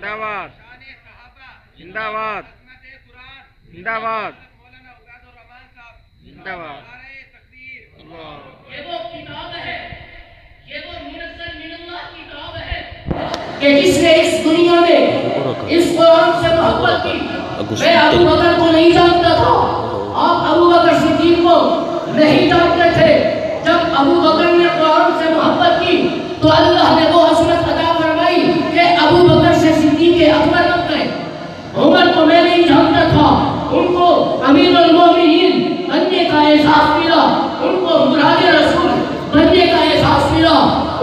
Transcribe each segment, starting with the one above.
जिंदाबाद जिंदाबाद जिंदाबाद जिंदाबाद। ये वो किताब है, ये वो मुनज़्ज़ल मिनल्लाह किताब है कि जिसने इस दुनिया में इस कुरान से मोहब्बत की। मैं अबू बकर को नहीं जानता था, आप अबू बकर सिद्दीक को नहीं जानते थे। जब अबू बकर ने कुरान से मोहब्बत की तो अल्लाह ने वो हसरत अता फरमाई कि अबू बकर से सिद्दीक अकबर बन गए। उमर को मैं नहीं जानता था, उनको अमीरुल मोमिनीन बनने का एहसास मिला, उनको मुराद रसूल बनने का एहसास मिला।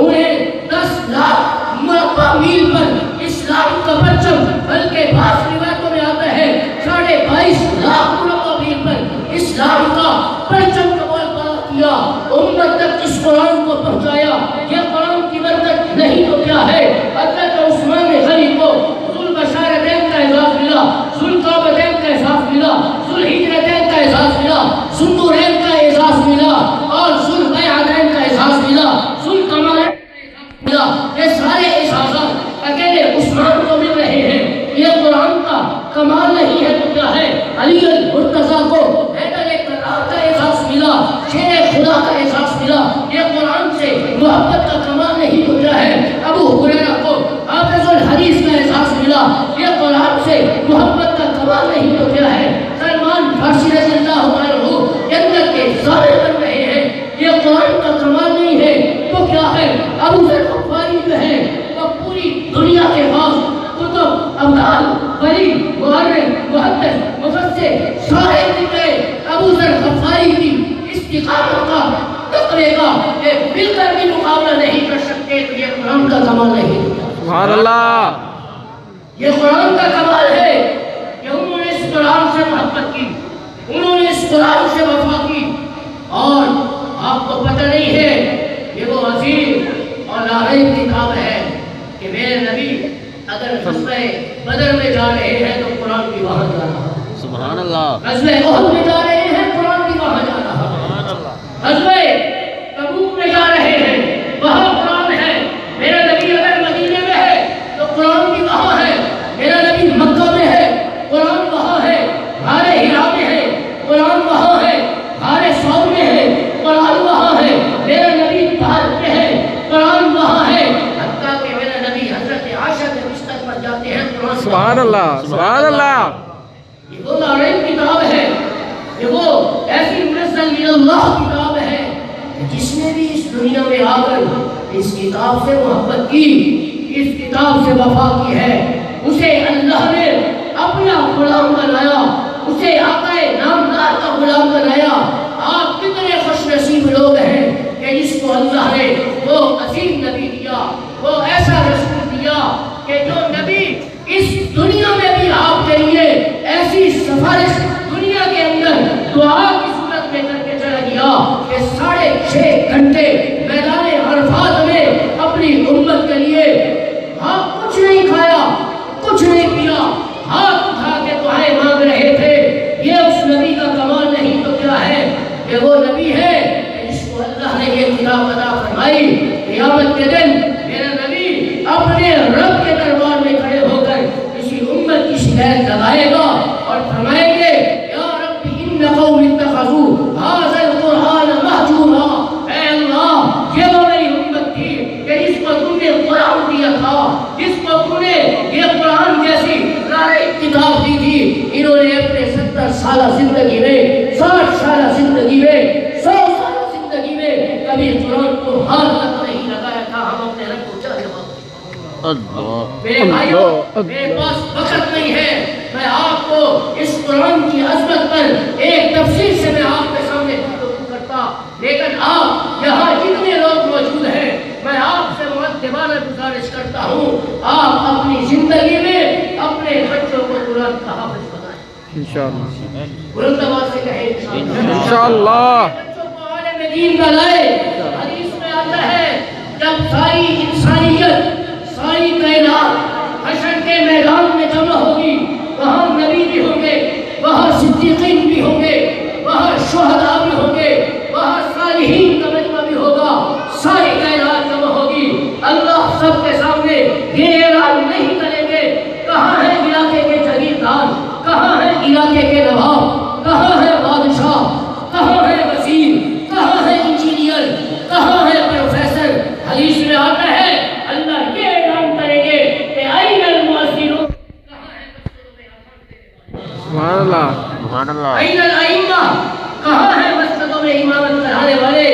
उन्हें 10 लाख मुरब्बा मील पर इस्लाम का परचम, बल्कि बास रिवायतों में आता है 22.5 लाख मुरब्बा मील पर इस्लाम का परचम कबूल किया, उम्मत तक इस कुरान को पहुंचाया। ये कुरान की बरकत नहीं तो क्या है। हज़रत उस्मान गनी को ज़ुल बशारतैन का एहसास मिला, ज़ुल काबतैन का एहसास मिला, ज़ुल हिजरतैन का एहसास मिला, सुंदूरैन का एहसास मिला और ज़ुल बैअतैन का एहसास मिला, ज़ुल कमरैन का एहसास मिला। ये सारे एहसास अकेले उस्मान को मिल रहे हैं। ये कुरान का कमाल नहीं है तो क्या है। अली मुर्तज़ा को हैदर करार का एहसास मिला, शेर खुदा का एहसास मिला। ये कुरान से मोहब्बत का कमाल नहीं तो क्या है। अबू हुरैरा को हाफिज़ुल हदीस का एहसास मिला, ये कुरान से मोहब्बत का कमाल नहीं तो क्या है। सलमान फारसी रज़ियल्लाहु अन्हु जन्नत के ज़ाहिर बन रहे हैं, ये कुरान का कमाल नहीं है तो क्या है। अबू ज़र गफ़ारी जो है वो पूरी दुनिया के पास कुतुब, अब्दाल, वली, मुअर्रिख़, मुहद्दिस, मुफस्सिर सारे निकले। अबू ज़र गफ़ारी की इस्तिक़ामत का, तक़वे का ये मिलकर भी मुकाबला नहीं कर सकते तो ये कुरान का कमाल नहीं। सुभान अल्लाह। ये कुरान का कमाल है कि उन्होंने इस कुरान से मोहब्बत की, उन्होंने इस कुरान से वफा की। और आपको पता नहीं है ये वो अजीम और लारैब किताब है कि मेरे नबी अगर ग़ज़वे बदर में जा रहे हैं तो कुरान भी वहाँ जा रहा है। सुभान अल्लाह। ग़ज़वे उहद में जा रहे हैं, कुरान भी वहाँ जा रहा है। ग़ज़वे तबूक में जा रहे हैं, वहाँ कुरान है। मेरा नबी अगर मदीने में है तो कुरान भी वहाँ है। मेरा नबी मक्का में है, कुरान वहाँ है। हारे हिरा में है, कुरान वहाँ है। हारे सौद में है, कुरान वहाँ है। मेरा नबी भारत में है, कुरान वहाँ है। हत्ता कि मेरा नबी हज़रत आयशा के बिस्तर पर जाते हैं, कुरान सुभान अल्लाह। सुभान अल्लाह। ये वो लारैब किताब है, ये वो ऐसी मुनज़्ज़ल मिनल्लाह किताब है जिसने भी इस दुनिया में आकर इस किताब से मोहब्बत की, इस किताब से वफा की है, उसे अल्लाह ने अपना गुलाम बनाया, उसे आक़ाए नामदार का गुलाम बनाया। आप कितने खुशनसीब लोग हैं कि जिसको अल्लाह ने वो अजीम नबी दिया, वो ऐसा रसूल दिया कि जो नबी इस दुनिया में भी आपके लिए ऐसी सिफारिश दुनिया के अंदर दुआ की सूरत में करके चला गया कि 6.5 घंटे मैदान अरफात में अपनी उम्मत के लिए कुछ नहीं खाया, कुछ नहीं पिया, हाथ उठा के दुआएं मांग रहे थे। ये उस नबी का कमाल नहीं तो क्या है। ये वो नबी है जिसको अल्लाह ने ये किताब अता फरमाई। क़यामत के दिन मेरा नबी अपने रब के दरबार में खड़े होकर इसी उम्मत की शिकायत लगाएगा और फरमाएंगे या रब्बी इन्न कौमी इत्तखज़ू हाज़ल कुरआन महजूरा। ऐ अल्लाह, ये वो मेरी उम्मत थी कि जिसको तुमने कुरान दिया था, जिसको तुमने ये कुरान जैसी लारैब किताब दी थी, इन्होंने अपने 70 साल जिंदगी में, 60 साल जिंदगी में, 100 साल जिंदगी में कभी कुरान को हाथ तक नहीं लगाया था। हम अपने रब को क्या जवाब दें? मेरे भाइयों, मेरे पास वक्त नहीं है, मैं आपको इस कुरान की अज़मत पर एक तफसील से मैं आपके सामने गुफ्तगू करता, लेकिन आप यहाँ जितने लोग मौजूद हैं, मैं आपसे मुअद्दिबाना गुजारिश करता हूँ, आप अपनी जिंदगी में अपने बच्चों को कुरान का हाफिज बनाएं इंशाअल्लाह। बुलंद आवाज़ से कहें इंशाअल्लाह। बच्चों को आलिम दीन बनाएं। हदीस में आता है जब सारी इंसानियत, सारी कायनात हशर के मैदान में जमा होगी, वहाँ नबी भी होंगे, वहाँ सिद्दीकीन भी होंगे, वहाँ शुहदा भी होंगे, वहाँ सालिहीन का मजमा भी होगा, सारी कायनात जमा होगी। अल्लाह सबके सामने ये ऐलान नहीं करेंगे علاقے کے نواب، کہاں ہے بادشاہ، کہاں ہے وزیر، کہاں ہے انجینئر، کہاں ہے پروفیسر؟ حدیث میں آتا ہے اللہ یہ اعلان کریں گے کہ این المؤذنون، کہاں ہے مسجدوں میں اذان دینے والے؟ سبحان اللہ، سبحان اللہ. این الائمہ، کہاں ہے مسجدوں میں امامت کرانے والے؟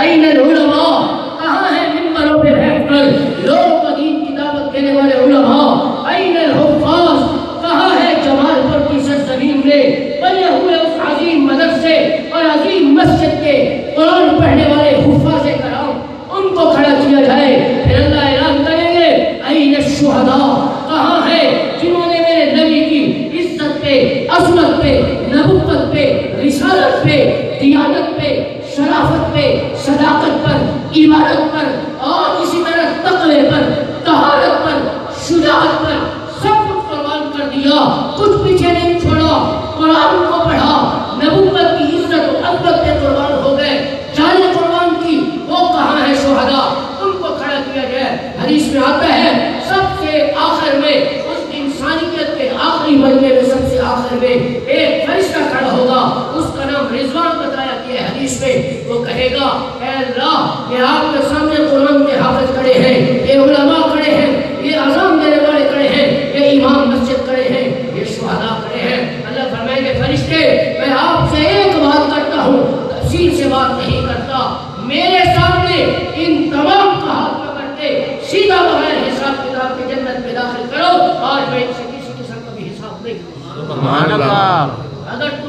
این العلماء، کہاں ہے منبروں پہ بیٹھ کر لوگوں کو دین کی دعوت دینے والے علماء؟ این الحفاظ، کہاں ہے جمال پور کی سرزمین میں بنے ہوئے اس عظیم مدرسے اور عظیم مسجد کے قرآن پڑھنے والے حفاظ کرام؟ ان کو کھڑا کیا جائے. پھر اللہ اعلان کریں گے این الشہداء، کہاں ہے جنہوں نے میرے نبی کی عزت پہ، عظمت پہ، نبوت پہ، رسالت پہ، دیانت پہ، شرافت پہ، صداقت پر، عبادت پر اور اسی طرح تقوی پر، طہارت پر، شجاعت پر سب کچھ قربان کر دیا، کچھ پیچھے نہیں چھوڑا، قرآن کو پڑھا، نبوت کی عزت و عظمت پہ قربان ہو گئے، جانیں قربان کی، وہ کہاں ہے شہداء؟ ان کو کھڑا کیا جائے. حدیث میں آتا ہے سب سے آخر میں، اس انسانیت کے آخری مرحلے میں سب سے آخر میں ایک فرشتہ کھڑا ہوگا، اس کا نام رضوان بتایا گیا ہے حدیث میں. وہ کہے گا اے اللہ، یہ آپ کے سامنے قرآن کے حافظ کھڑے ہیں، یہ علماء کھڑے ہیں، یہ اذان دینے والے کھڑے ہیں، یہ امام مسجد کھڑے ہیں، یہ شہداء کھڑے ہیں. اللہ فرمائیں گے فرشتے میں آپ سے ایک بات کرتا ہوں، تفصیل سے بات نہیں کرتا. میرے سامنے ان تمام کا ہاتھ پکڑ کے سیدھا بغیر حساب کتاب کی جنت میں داخل کرو، اور میں ان سے کسی قسم کا بھی حساب نہیں کروں. سبحان اللہ. اگر تم